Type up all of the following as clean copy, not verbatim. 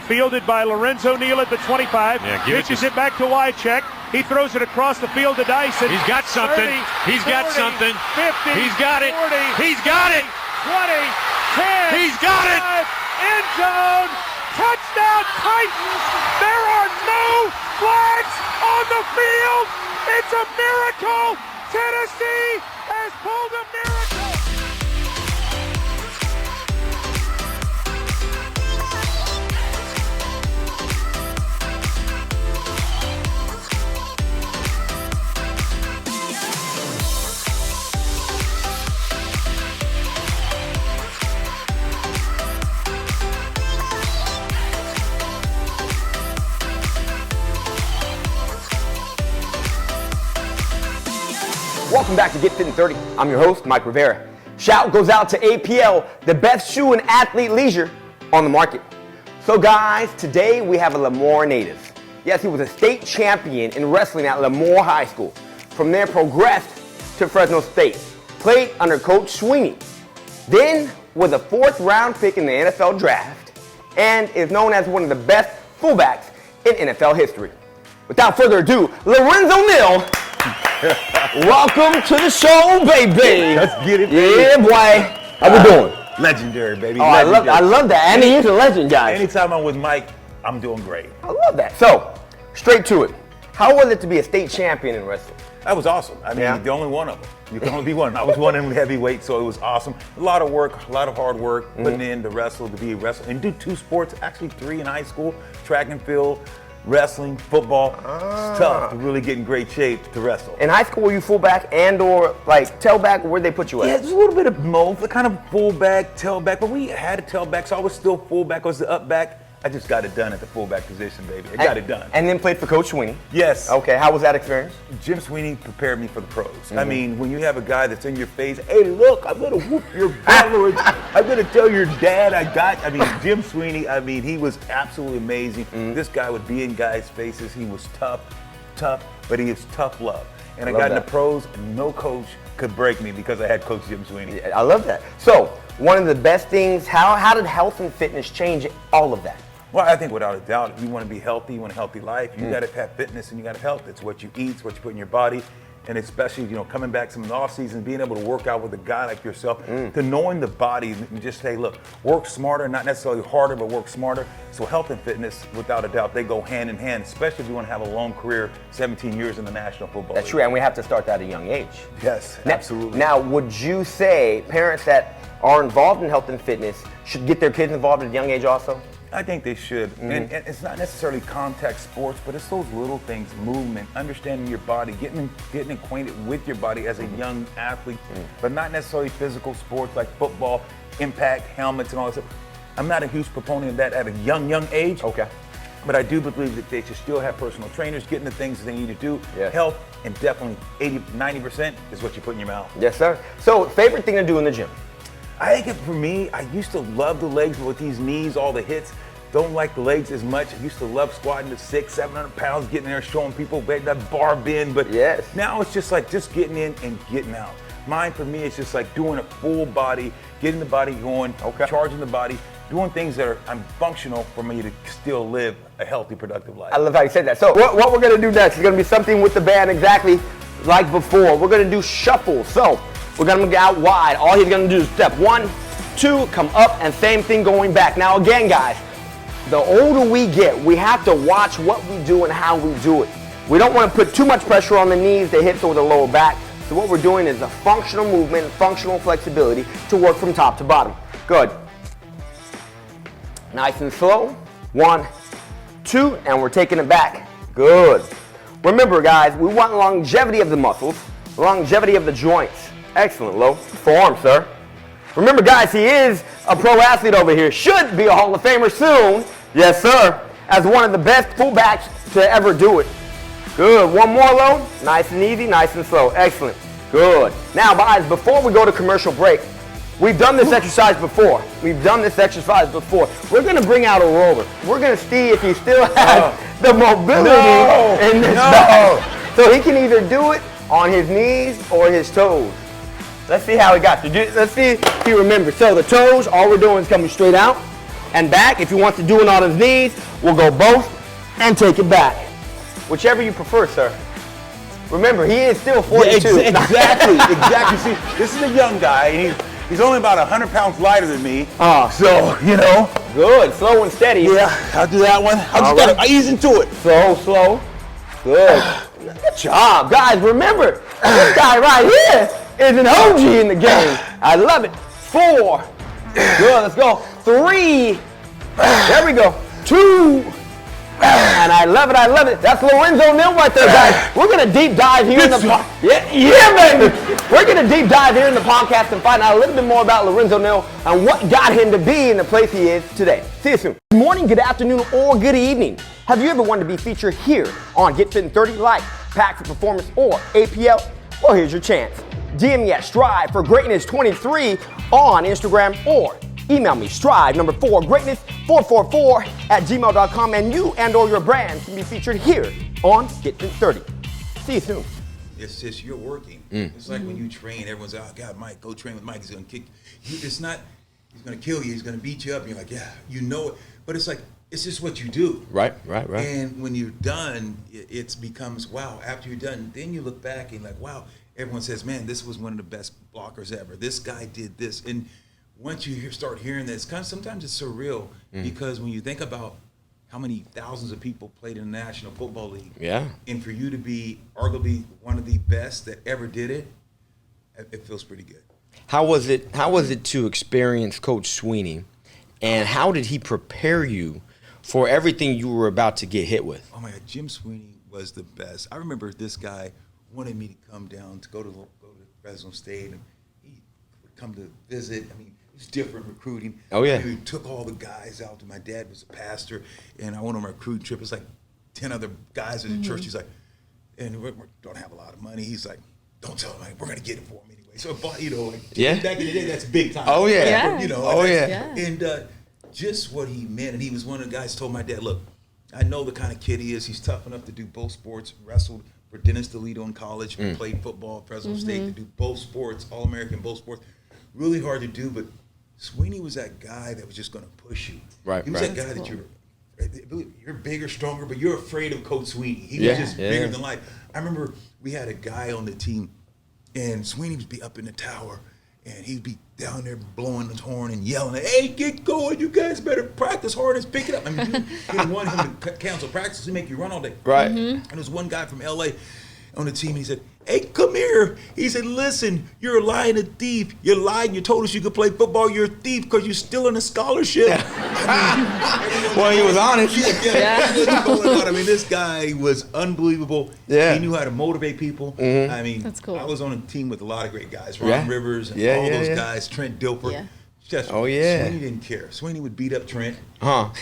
Fielded by Lorenzo Neal at the 25. Pitches it back to Wycheck. He throws it across the field to Dyson. He's got something. 30, He's 40, got something. 50. He's got it. 40. He's got it. 20. 10. He's got it. End zone. Touchdown Titans. There are no flags on the field. It's a miracle. Tennessee has pulled a miracle. Welcome back to Get Fit in 30. I'm your host, Mike Rivera. Shout goes out to APL, the best shoe and athlete leisure on the market. So guys, today we have a Lemoore native. Yes, he was a state champion in wrestling at Lemoore High School. From there progressed to Fresno State. Played under Coach Sweeney. Then was a 4th round pick in the NFL draft and is known as one of the best fullbacks in NFL history. Without further ado, Lorenzo Neal. Welcome to the show, baby. Let's get it, baby. Yeah, boy. How we doing? Legendary, baby. Oh, Legendary. I love that. And he's a legend, guys. Anytime I'm with Mike, I'm doing great. I love that. So, straight to it. How was it to be a state champion in wrestling? That was awesome. I mean, the only one of them. You can only be one. I was one in heavyweight, so it was awesome. A lot of work, a lot of hard work, putting in to wrestle, to be a wrestler, and do 2 sports, actually 3 in high school, track and field, wrestling, football. It's tough to really get in great shape to wrestle. In high school, were you fullback and or like tailback? Where'd they put you at? Yeah, there's a little bit of both, kind of fullback, tailback, but we had a tailback, so I was still fullback. I was the up back. I just got it done at the fullback position, baby. I got it done. And then played for Coach Sweeney. Yes. Okay, how was that experience? Jim Sweeney prepared me for the pros. I mean, when you have a guy that's in your face, hey, look, I'm going to whoop your butt, or I'm going to tell your dad Jim Sweeney, he was absolutely amazing. This guy would be in guys' faces. He was tough, but he is tough love. And I got in the pros, and no coach could break me because I had Coach Jim Sweeney. Yeah, I love that. So, one of the best things, how did health and fitness change all of that? Well, I think without a doubt, if you want to be healthy, you want a healthy life, you got to have fitness and you got to health. It's what you eat, it's what you put in your body. And especially, coming back from the off season, being able to work out with a guy like yourself, to knowing the body and just say, look, work smarter, not necessarily harder, but work smarter. So health and fitness, without a doubt, they go hand in hand, especially if you want to have a long career, 17 years in the National Football League. That's true, and we have to start that at a young age. Yes, absolutely. Now, would you say parents that are involved in health and fitness should get their kids involved at a young age also? I think they should. And it's not necessarily contact sports, but it's those little things, movement, understanding your body, getting acquainted with your body as a young athlete, but not necessarily physical sports like football, impact, helmets, and all that stuff. I'm not a huge proponent of that at a young age. Okay. But I do believe that they should still have personal trainers, getting the things that they need to do. Yeah. Health, and definitely 90% is what you put in your mouth. Yes, sir. So, favorite thing to do in the gym? I think for me, I used to love the legs, but with these knees, all the hits, don't like the legs as much. I used to love squatting to 600-700 pounds, getting there, showing people that bar bend, but now it's just like just getting in and getting out. Mine, for me, is just like doing a full body, getting the body going, charging the body, doing things that I'm functional for me to still live a healthy, productive life. I love how you said that. So what we're gonna do next is gonna be something with the band exactly like before. We're gonna do shuffle. So we're gonna go out wide. All he's gonna do is step 1, 2, come up, and same thing going back. Now again, guys, the older we get, we have to watch what we do and how we do it. We don't want to put too much pressure on the knees, the hips, or the lower back. So what we're doing is a functional movement, functional flexibility to work from top to bottom. Good. Nice and slow. 1, 2, and we're taking it back. Good. Remember, guys, we want longevity of the muscles, longevity of the joints. Excellent, Lo. Form, sir. Remember, guys, he is a pro athlete over here. Should be a Hall of Famer soon. Yes, sir. As one of the best fullbacks to ever do it. Good. One more, Lo. Nice and easy, nice and slow. Excellent. Good. Now, guys, before we go to commercial break, we've done this exercise before. We're going to bring out a roller. We're going to see if he still has the mobility in this back. So he can either do it on his knees or his toes. Let's see how he got to do it. Let's see if he remembers. So the toes, all we're doing is coming straight out. and back. If he wants to do it on his knees, we'll go both and take it back. Whichever you prefer, sir. Remember, he is still 42. Yeah, exactly. See, this is a young guy, and he's only about 100 pounds lighter than me. So, Good, slow and steady. Yeah, I'll do that one. I just gotta ease into it. Slow. Good. Good job. Guys, remember, this guy right here is an OG in the game. I love it. 4. Good, let's go. 3. There we go. 2. And I love it. That's Lorenzo Neal right there, guys. We're gonna deep dive here in the baby. We're gonna deep dive here in the podcast and find out a little bit more about Lorenzo Neal and what got him to be in the place he is today. See you soon. Good morning, good afternoon, or good evening. Have you ever wanted to be featured here on Get Fit in 30, like Pack for Performance or APL? Well, here's your chance. DM me at Strive for Greatness 23 on Instagram or email me strive4greatness444@gmail.com, and you and/or your brand can be featured here on Get Fit 30. See you soon. It's just you're working. It's like when you train, everyone's like, "Oh God, Mike, go train with Mike. He's gonna kick you." It's not. He's gonna kill you. He's gonna beat you up. And you're like, "Yeah, you know it." But it's like it's just what you do. Right. And when you're done, it becomes wow. After you're done, then you look back and like, wow. Everyone says, "Man, this was one of the best blockers ever. This guy did this." And once you start hearing this, sometimes it's surreal because when you think about how many thousands of people played in the National Football League, and for you to be arguably one of the best that ever did it, it feels pretty good. How was it to experience Coach Sweeney, and how did he prepare you for everything you were about to get hit with? Oh my God, Jim Sweeney was the best. I remember this guy wanted me to come down to go to Fresno State, and he would come to visit. I mean, it was different recruiting. Oh yeah. He took all the guys out. My dad was a pastor, and I went on my recruiting trip. It's like 10 other guys in the church. He's like, and we don't have a lot of money. He's like, don't tell him, like, we're gonna get it for him anyway. So, back in the day, that's big time. Oh yeah. And just what he meant, and he was one of the guys who told my dad, look, I know the kind of kid he is. He's tough enough to do both sports. Wrestled for Dennis DeLito in college. Played football at Fresno State to do both sports, All-American, both sports. Really hard to do, but Sweeney was that guy that was just going to push you. Right. He was that guy that you're bigger, stronger, but you're afraid of Coach Sweeney. He was just bigger than life. I remember we had a guy on the team, and Sweeney would be up in the tower, and he'd be down there blowing his horn and yelling, "Hey, get going! You guys better practice hard and pick it up." I mean, you didn't want him to cancel practice to make you run all day. Right. And there's one guy from LA on the team, and he said, "Hey, come here." He said, "Listen, you're a lying a thief. You lied. You told us you could play football. You're a thief because you're stealing a scholarship." I mean, well, he was honest. I mean, this guy was unbelievable. Yeah. He knew how to motivate people. I mean, that's cool. I was on a team with a lot of great guys, Ron Rivers and all those guys, Trent Dilfer. Yeah. Just, Sweeney didn't care. Sweeney would beat up Trent.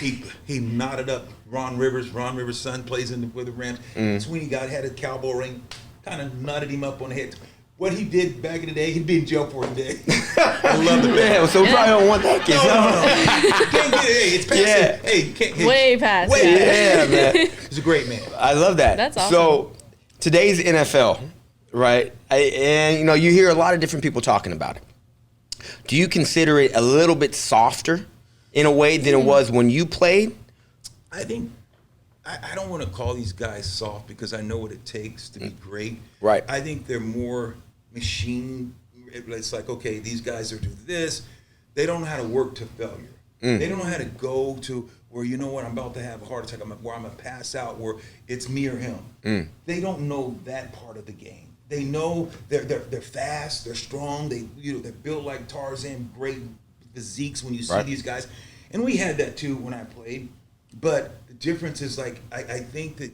He knotted up Ron Rivers. Ron Rivers' son plays with the Rams. Sweeney had a cowboy ring, kind of knotted him up on the head. What he did back in the day, he'd be in jail for today. I love the man. So we probably don't want that kid. No. You can't get it. Hey, it's past it. Hey, you can't. Way past. Man. He's a great man. I love that. That's awesome. So today's NFL, right? And you hear a lot of different people talking about it. Do you consider it a little bit softer in a way than it was when you played? I think I don't want to call these guys soft because I know what it takes to be great. Right. I think they're more machine. It's like, okay, these guys are doing this. They don't know how to work to failure. They don't know how to go to where, you know what, I'm about to have a heart attack, where I'm going to pass out, where it's me or him. They don't know that part of the game. They know they're fast, they're strong, they're built like Tarzan, great physiques when you see these guys. And we had that too when I played. But the difference is, like, I think that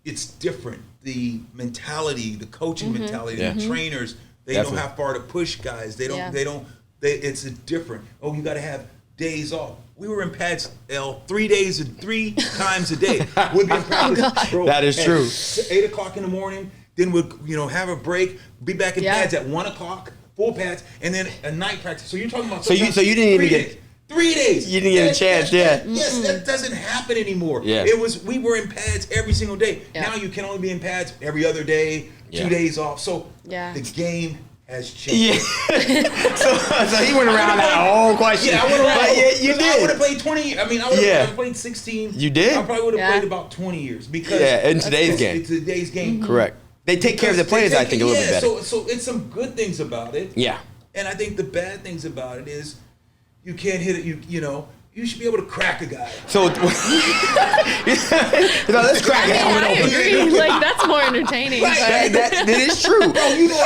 it's different. The mentality, the coaching mentality, the trainers, they know how far to push guys. It's a different. Oh, you got to have days off. We were in pads, 3 days and 3 times a day. We'd be in practice. Bro, that is true. 8 o'clock in the morning. Then we'd have a break. Be back in pads at 1 o'clock, full pads, and then a night practice. So you're talking about so you didn't even get 3 days. You didn't get a chance, Yes, that doesn't happen anymore. Yeah. We were in pads every single day. Yeah. Now you can only be in pads every other day, 2 days off. So the game has changed. Yeah. so he went around that whole question. Yeah, I went around. But you did. I would have played 20. I mean, I would have played 16. You did? I probably would have played about 20 years because in today's game. It's today's game. Correct. They take care of the players, I think, a little bit better. So it's some good things about it. Yeah. And I think the bad things about it is you can't hit it. You know. You should be able to crack a guy. So, let's crack it. I agree. Like, that's more entertaining. Right. That is true. Bro, you know,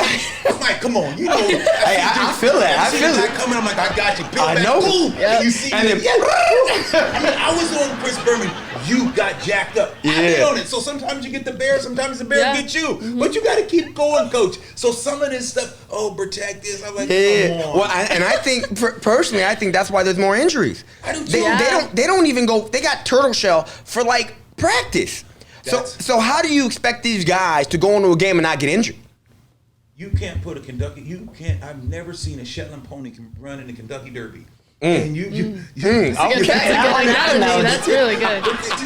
Mike, come on. You know. I feel that. I feel it. Coming, I'm like, I got you. I know. Yep. You see and me. I mean, I was on Chris Berman. You got jacked up. I did on it. So sometimes you get the bear, sometimes the bear gets you. Mm-hmm. But you got to keep going, coach. So some of this stuff, protect this. I'm like, come on. Well, I think, personally, I think that's why there's more injuries. I do too. They don't even go, they got turtle shell for like practice. So how do you expect these guys to go into a game and not get injured? You can't put a Kentucky, I've never seen a Shetland pony run in the Kentucky Derby. And That's really good.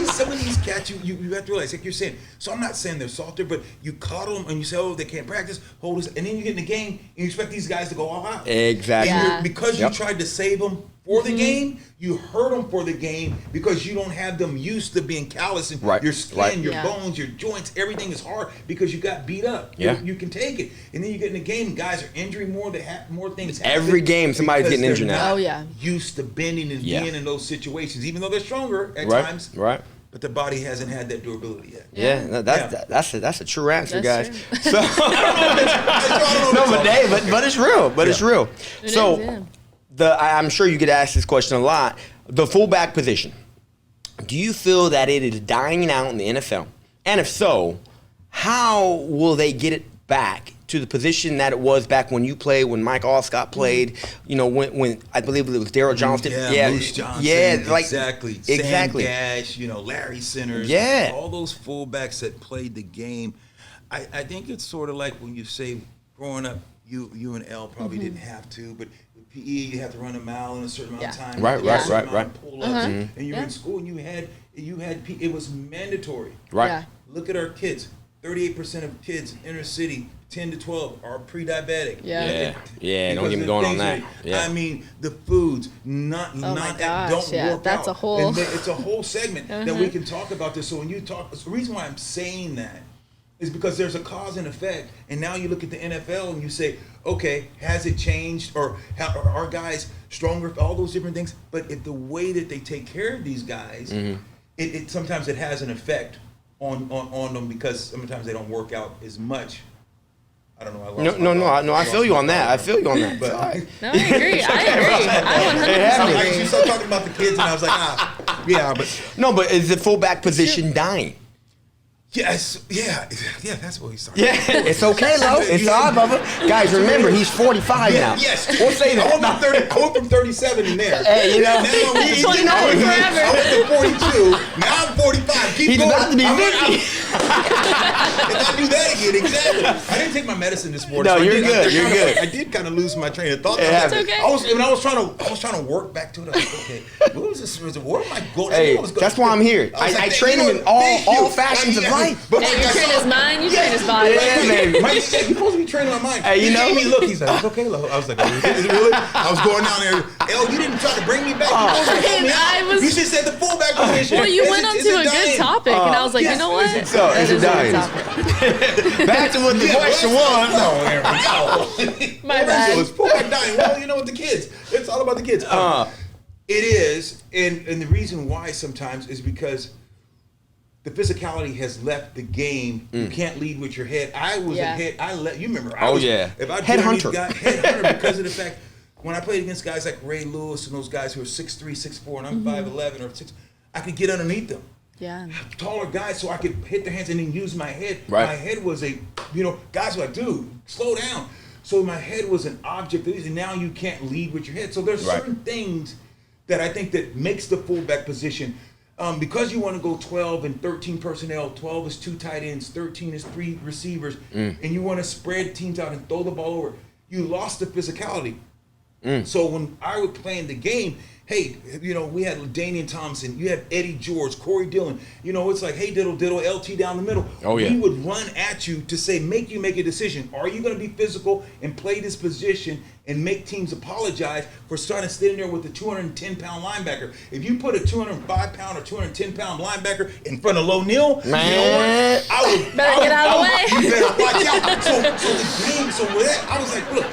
Some of these cats, you have to realize, like you're saying. So I'm not saying they're salty, but you coddle them and you say, they can't practice, hold this, and then you get in the game and you expect these guys to go all out. Exactly. And because you tried to save them for the game, you hurt them for the game because you don't have them used to being callous and your skin, your bones, your joints, everything is hard because you got beat up. Yeah. You can take it. And then you get in the game, guys are injuring more, they have more things happen. Every game somebody's getting injured now. Oh yeah. Used to bending and being in those situations, even though they're stronger at times. Right. But the body hasn't had that durability yet. Yeah, that's a true answer, That's guys. true. So, but it's real. But it's real. I'm sure you get asked this question a lot. The fullback position. Do you feel that it is dying out in the NFL? And if so, how will they get it back to the position that it was back when you played, when Mike Allscott played? You know, when I believe it was Daryl Johnston. Moose Johnson. Exactly. Sam Gash, Larry Centers. Yeah. All those fullbacks that played the game. I think it's sort of like when you say growing up, you and L probably didn't have to, but PE, you have to run a mile in a certain amount of time. Right. Pull-ups, and you were in school and you had it was mandatory. Right. Yeah. Look at our kids. 38% of kids in inner city, 10 to 12, are pre-diabetic. Yeah. Don't get me going on that. Yeah. I mean, the foods don't work that's out. a whole. It's a whole segment that we can talk about this. So when you talk, the reason why I'm saying that is because there's a cause and effect. And now you look at the NFL and you say, okay, has it changed? Or are our guys stronger? All those different things. But if the way that they take care of these guys, it sometimes it has an effect on them because sometimes they don't work out as much. I don't know. I feel you on that. But, No, I agree. I 100% agree. You started talking about the kids, and I was like, but is the fullback position dying? Yes, yeah, that's what he's talking about. Yeah, it's okay, Lo. It's all right, Bubba. Guys, remember, he's 45 now. Yes, we'll say that. I went from 37 in there. Hey, now I went to 42. Now I'm 45. Keep he's going. About to be 50. If I do that again, exactly. I didn't take my medicine this morning. No, so you're good. I did kind of lose my train of thought. That's okay. I was trying to work back to it. I was like, okay, what was this? Where am I going? Hey, that's why I'm here. I train him in all fashions of life. But you train his mind, you train his body. Yeah, baby. Mike, you're supposed to be training my mind. Hey, he gave me a look. He's like, it's okay, Lo. I was like, is it really? I was going down there. You didn't try to bring me back. You should have said the fullback position. Well, you went on to a good topic, and I was like, you know what? So, is it dying? Back to what the question was. No, there we go. My bad. So it's fullback dying. Well, you know what, the kids. It's all about the kids. It is, and the reason why sometimes is because the physicality has left the game. You can't lead with your head. I was a head. You remember? If I headhunter. Headhunter because of the fact when I played against guys like Ray Lewis and those guys who are 6'3", 6'4", and I'm 5'11" or 6, I could get underneath them. Yeah. Taller guys, so I could hit their hands and then use my head. Right. My head was guys were like, dude, slow down. So my head was an object, and now you can't lead with your head. So there's certain things that I think that makes the fullback position. Because you want to go 12 and 13 personnel, 12 is 2 tight ends, 13 is 3 receivers, and you want to spread teams out and throw the ball over, you lost the physicality. So when I was playing the game, hey, you know, we had Danian Thompson, you had Eddie George, Corey Dillon. You know, it's like, hey, diddle, LT down the middle. Oh, yeah. We would run at you to say, make you make a decision. Are you going to be physical and play this position and make teams apologize for starting standing there with a 210-pound linebacker? If you put a 205-pound or 210-pound linebacker in front of Neal, Man. you know what? I would Better get out of the way. You better watch out. So the game, so with that, I was like, look.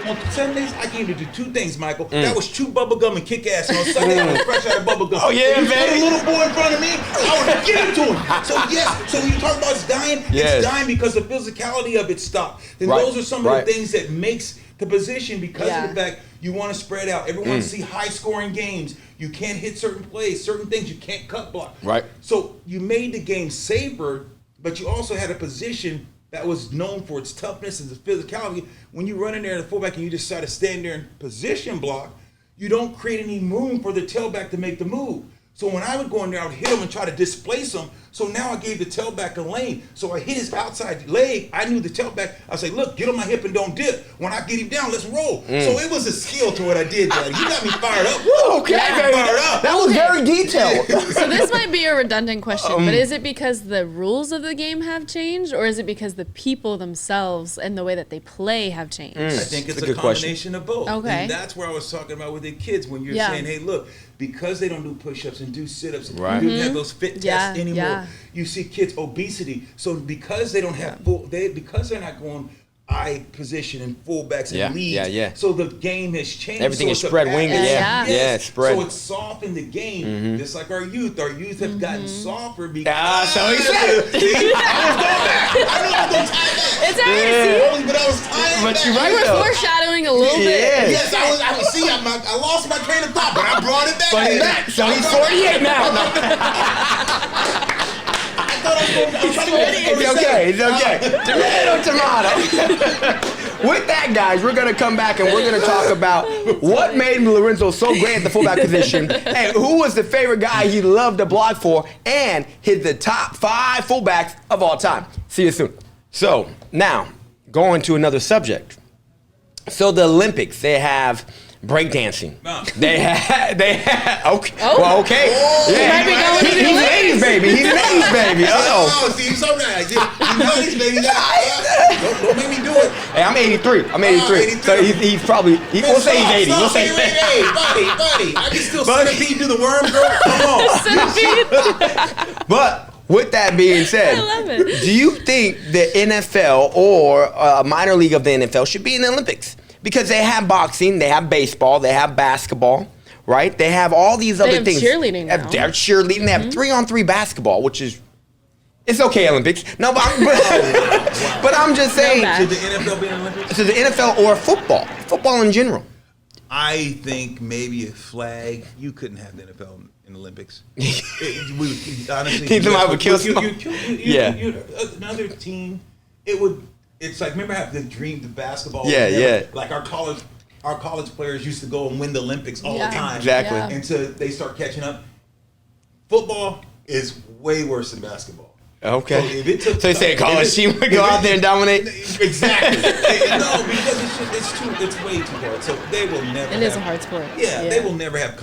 On Sundays, I came to do two things, Michael. That was chew bubblegum and kick ass. And on Sunday, I was fresh out of bubblegum. Oh, yeah, if you man. put a little boy in front of me, I would give it to him. So, yes, so when you talk about it's dying, Yes. it's dying because the physicality of it stopped. And Right, those are some of the things that makes the position because Yeah. of the fact you want to spread out. Everyone wants to see high-scoring games. You can't hit certain plays, certain things. You can't cut block. Right. So you made the game safer, but you also had a position that was known for its toughness and its physicality. When you run in there at the fullback and you just try to stand there and position block, you don't create any room for the tailback to make the move. So when I would go in there, I would hit him and try to displace him. So now I gave the tailback a lane. So I hit his outside leg. I knew the tailback. I say, look, get on my hip and don't dip. When I get him down, let's roll. So it was a skill to what I did, Daddy. You got me fired up. Okay, Yeah. baby. Fired up. That was very detailed. So this might be a redundant question, but is it because the rules of the game have changed, or is it because the people themselves and the way that they play have changed? I think it's a a good question. combination of both. Okay. And that's where I was talking about with the kids when you're Yeah. saying, hey, look, because they don't do push-ups and do sit-ups, Right. you don't have those fit Yeah, tests anymore. yeah. You see kids obesity. So because they don't have because they're not going eye position and fullbacks and Yeah, leads. yeah. So the game has changed. Everything so is it's a spread pass. wing. Yeah. Yeah, it's spread. So it's softened the game, just like our youth. Our youth have gotten softer because. so he said it. I know I was going to tie that. It's already But I was tying But that. you're right, we're though. foreshadowing a little bit. Yeah. Yes, I was. See, I lost my train of thought, but I brought it back. But he's back. So he's 48 now. I thought I was trying to go It's okay. It's okay. Tomato. With that, guys, we're going to come back and we're going to talk about what made Lorenzo so great at the fullback position and who was the favorite guy he loved to block for and hit the top 5 fullbacks of all time. See you soon. So, now, going to another subject. So, the Olympics, they have breakdancing. No. They have, okay. Oh. Well, okay. might be going to the He's Olympics. 80s, baby. He's an 80s, baby. Uh-oh. Oh, see, you so nice. You nice, baby. Don't make me do it. Hey, I'm 83. I'm 83. 83. So he's probably, we'll say he's 80. We'll say Hey, buddy. I can still centipede do the worm, girl. Come on. Centipede. But with that being said, I love it. do you think the NFL or a minor league of the NFL should be in the Olympics? Because they have boxing, they have baseball, they have basketball, right? They have all these other have things. cheerleading now. They're cheerleading. They have 3-on-3 basketball, which is, it's okay, Olympics. No, but I'm just saying, bad. Should the NFL be in the Olympics? to the NFL or football in general. I think maybe a flag. You couldn't have the NFL in the Olympics. Honestly, Think somebody would kill you, somebody? Yeah. Another team. It would. It's like, remember how the basketball. Yeah, whatever, yeah. Like our college players used to go and win the Olympics all Yeah. the time. Exactly. Yeah. Until they start catching up. Football is way worse than basketball. Okay. So if it took So you say a college team would go out there and dominate? Exactly. No, because it's way too hard. So they will never. It is have- a hard sport. Yeah, they will never have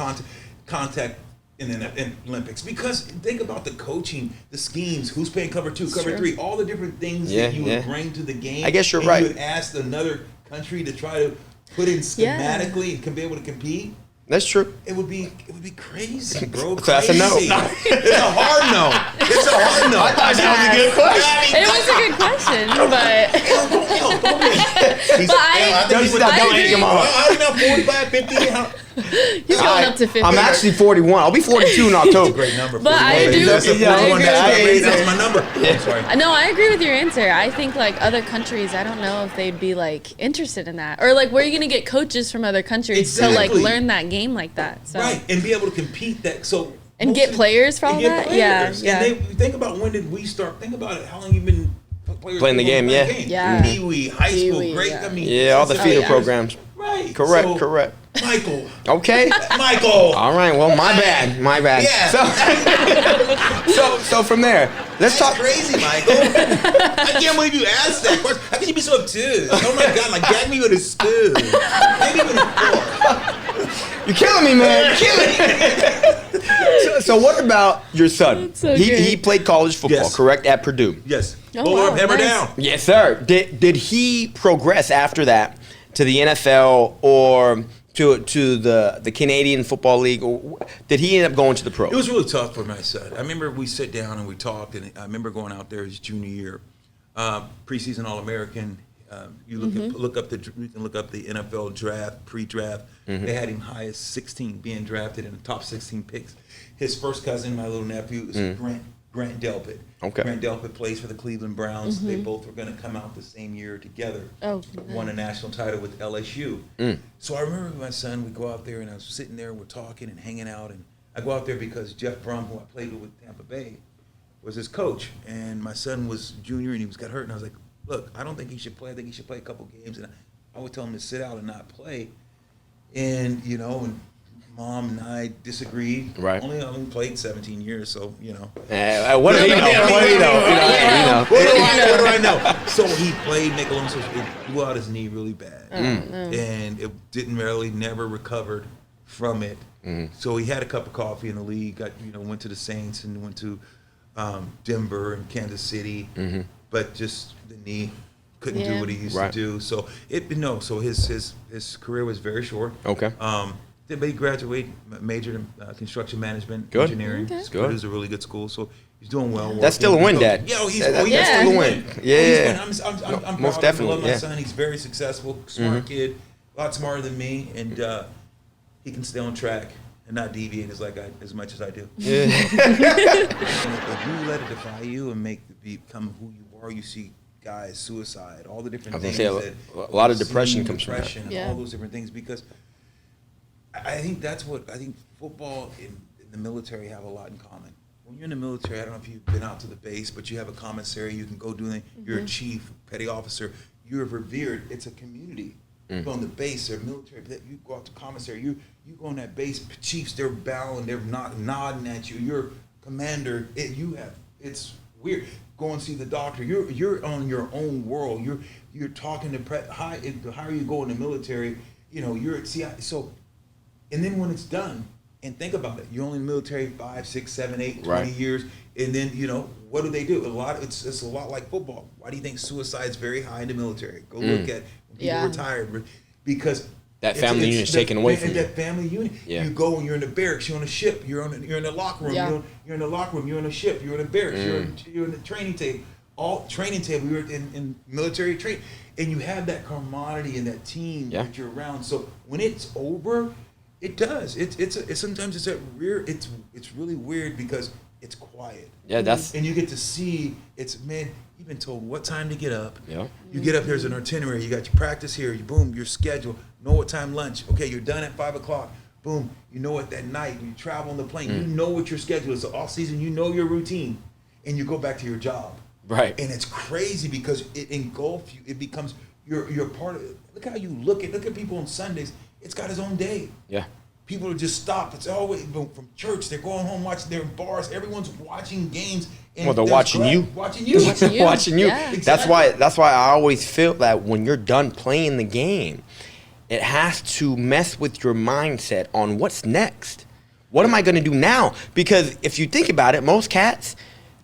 contact in the Olympics because think about the coaching, the schemes, who's playing cover 2, cover True. 3, all the different things Yeah, that you yeah. would bring to the game. I guess you're and right. You would ask another country to try to put in schematically and can be able to compete. That's true. It would be crazy, bro. So that's a no. Crazy. It's a hard no. It's a hard no. I thought that was a good question. It was a good question, but Don't hang him on. I don't know, 45, 50. he's going up to 50. I'm actually 41. I'll be 42 in October. Great number. But I 41, do- That's a Yeah, 41. I agree. That's my number. I'm sorry. No, I agree with your answer. I think like other countries, I don't know if they'd be like interested in that, or like where are you gonna get coaches from other countries to like Exactly. learn that game like that? So. Right, and be able to compete that. So And most get of- players for and all get that? players. Yeah, And they think about when did we start? Think about it. How long you been Playing the game, yeah. Yeah. Pee-wee, high school, Pee-wee, great. yeah. I mean, Yeah, all the since feeder yeah. programs. Right. Correct, So, correct. Michael. Okay. Michael. All right. Well, my bad. Yeah. So from there, let's talk. Crazy, Michael. I can't believe you asked that question. How can you be so obtuse? Oh my God, like gag me with a spoon. Gag me with a fork. You're killing me, man. You're killing me. So what about your son? So He played college football, Yes. correct? At Purdue. Yes. Oh, Pull wow, up, hammer nice. down. Yes, sir. Did he progress after that to the NFL or to the Canadian Football League? Or did he end up going to the pro? It was really tough for my son. I remember we sat down and we talked, and I remember going out there his junior year, preseason All-American. You look up the NFL draft, pre-draft. They had him high as 16, being drafted in the top 16 picks. His first cousin, my little nephew, is Grant Delpit. Okay. Grant Delpit plays for the Cleveland Browns. They both were going to come out the same year together. Oh, Won a national title with LSU. So I remember with my son, we go out there and I was sitting there, we're talking and hanging out, and I go out there because Jeff Brum, who I played with Tampa Bay, was his coach, and my son was junior and he got hurt, and I was like, look, I don't think he should play. I think he should play a couple games, and I would tell him to sit out and not play. And and Mom and I disagreed. Right. Only played 17 years, so What do he know? What do I know? So he played, make a long story short, it blew out his knee really bad, and it didn't never recovered from it. So he had a cup of coffee in the league. Went to the Saints and went to Denver and Kansas City, but just the knee couldn't do what he used to do. So So his career was very short. Okay. But he graduated, majored in construction management, Good. engineering. Okay. Good. It was a really good school, so he's doing well. That's still a win, Dad. Yeah, That's still a win. Yeah. I'm Most proud definitely, of him. I love my yeah. son. He's very successful, smart kid, a lot smarter than me, and he can stay on track and not deviate as much as I do. Yeah. If you let it defy you and become who you are, you see guys, suicide, all the different I was things. gonna say, that a lot of see, depression comes from that. depression and Yeah. all those different things, because I think football and the military have a lot in common. When you're in the military, I don't know if you've been out to the base, but you have a commissary, you can go do anything. You're a chief, petty officer, you're revered. It's a community. You go on the base, they're military, but you go out to commissary, you go on that base, chiefs, they're bowing, they're nodding at you. You're commander, it's weird. Go and see the doctor. You're on your own world. You're talking to the higher you go in the military, and then when it's done, and think about it, you're only in the military 5, 6, 7, 8, 20 years, and then what do they do? It's a lot like football. Why do you think suicide's very high in the military? Go look at when people retired, because That family unit is taken away from you. That family unit. Yeah. You go and you're in the barracks. You're on a ship. You're in the locker room. Yeah. You're in the locker room. You're in a ship. You're in a barracks. You're in the training table. All training table. We were in military training, and you have that camaraderie and that team that you're around. So when it's over, it does. Sometimes it's really weird because it's quiet. Yeah, and you get to see you've been told what time to get up. Yeah. You get up, here's an itinerary. You got your practice here. Your schedule. Know what time lunch. Okay, you're done at 5 o'clock. Boom. You know it that night. You travel on the plane. You know what your schedule is. The off season, you know your routine, and you go back to your job. Right. And it's crazy because it engulfs you. It becomes you're part of it. Look how you look at people on Sundays. It's got its own day. Yeah. People are just stopped. It's always from church. They're going home watching. They're in bars. Everyone's watching games. And Well, they're watching you. Watching you. Watching you. Yeah. That's why I always feel that when you're done playing the game, it has to mess with your mindset on what's next. What am I going to do now? Because if you think about it, most cats,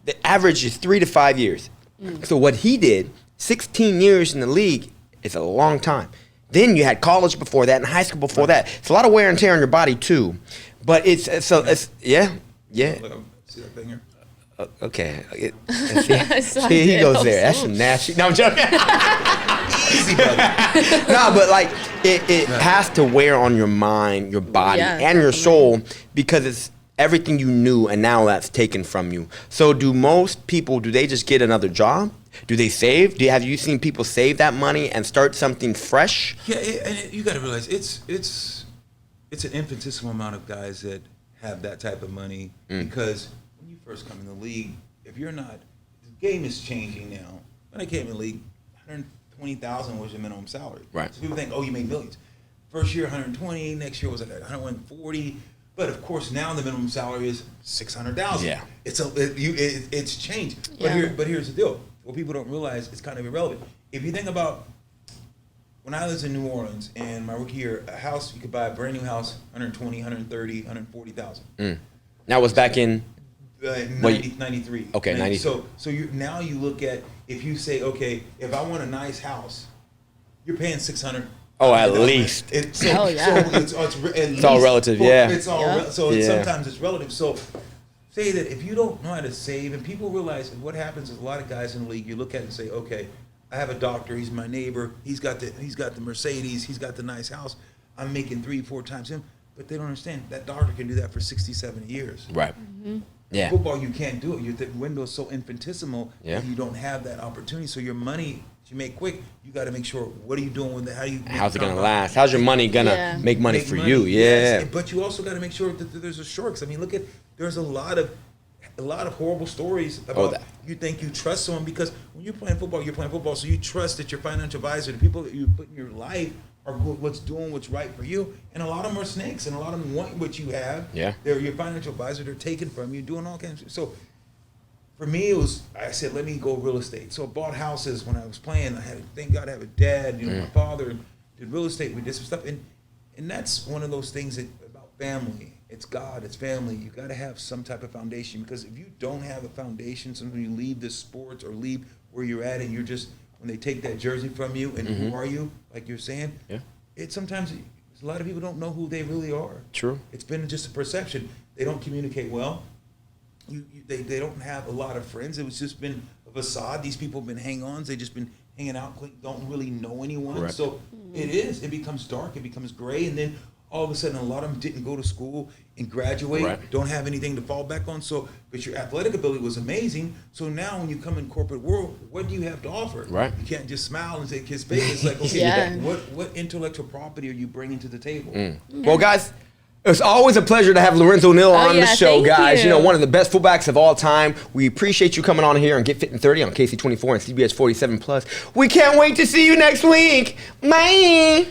the average is 3 to 5 years. So what he did, 16 years in the league is a long time. Then you had college before that and high school before that. It's a lot of wear and tear on your body too. But it's yeah. Look, see that thing here? Okay. See, he goes there. That's some nasty. No, I'm joking. Easy, brother. No, but like it has to wear on your mind, your body, and your soul because it's everything you knew and now that's taken from you. So do most people, do they just get another job? Do they save? Have you seen people save that money and start something fresh? Yeah, and you got to realize it's an infinitesimal amount of guys that have that type of money because when you first come in the league, if you're not, the game is changing now. When I came in the league, $120,000 was your minimum salary. Right. So people think, oh, you made millions. First year, 120. Next year was like 140. But of course, now the minimum salary is $600,000. Yeah. It's changed. Yeah. But here's the deal. What people don't realize, it's kind of irrelevant. If you think about when I was in New Orleans and my rookie year, a house, you could buy a brand new house, 120, 130, 140,000. That was back in. 93. Okay, 90. So now you look at, if you say, okay, if I want a nice house, you're paying 600. Oh, at least. Oh, yeah. It's all relative, yeah. It's all Yeah. sometimes it's relative. So say that if you don't know how to save, and people realize what happens is a lot of guys in the league, you look at it and say, okay, I have a doctor, he's my neighbor, he's got the Mercedes, he's got the nice house, I'm making 3-4 times him, but they don't understand that doctor can do that for 60, 70 years. Right. Yeah. Football, you can't do it. The window is so infinitesimal Yeah. that you don't have that opportunity. So your money, you make quick, you got to make sure, what are you doing with it? How's it going to last? How's your money going to make money for you? Yeah. Yes. But you also got to make sure that there's a short. I mean, there's a lot of horrible stories about you think you trust someone, because when you're playing football, so you trust that your financial advisor, the people that you put in your life, are doing what's right for you, and a lot of them are snakes, and a lot of them want what you have. Yeah, they're your financial advisor. They're taking from you, doing all kinds of. So, for me, I said, let me go real estate. So I bought houses when I was playing. Thank God I have a dad. My father did real estate. We did some stuff, and that's one of those things about family. It's God. It's family. You got to have some type of foundation, because if you don't have a foundation, sometimes you leave the sports or leave where you're at, and you're just. When they take that jersey from you, and who are you, like you're saying, sometimes a lot of people don't know who they really are. True. It's been just a perception. They don't communicate well. They don't have a lot of friends. It was just been a facade. These people have been hang-ons. They've just been hanging out, don't really know anyone. Correct. So it becomes dark, it becomes gray, and then all of a sudden a lot of them didn't go to school and graduate, don't have anything to fall back on. So, but your athletic ability was amazing. So now when you come in corporate world, what do you have to offer? Right. You can't just smile and say kiss baby. It's like, okay, what intellectual property are you bringing to the table? Well, guys, it's always a pleasure to have Lorenzo Neal on the show, guys. You know, one of the best fullbacks of all time. We appreciate you coming on here and Get Fit in 30 on KC24 and CBS 47 Plus. We can't wait to see you next week. Bye.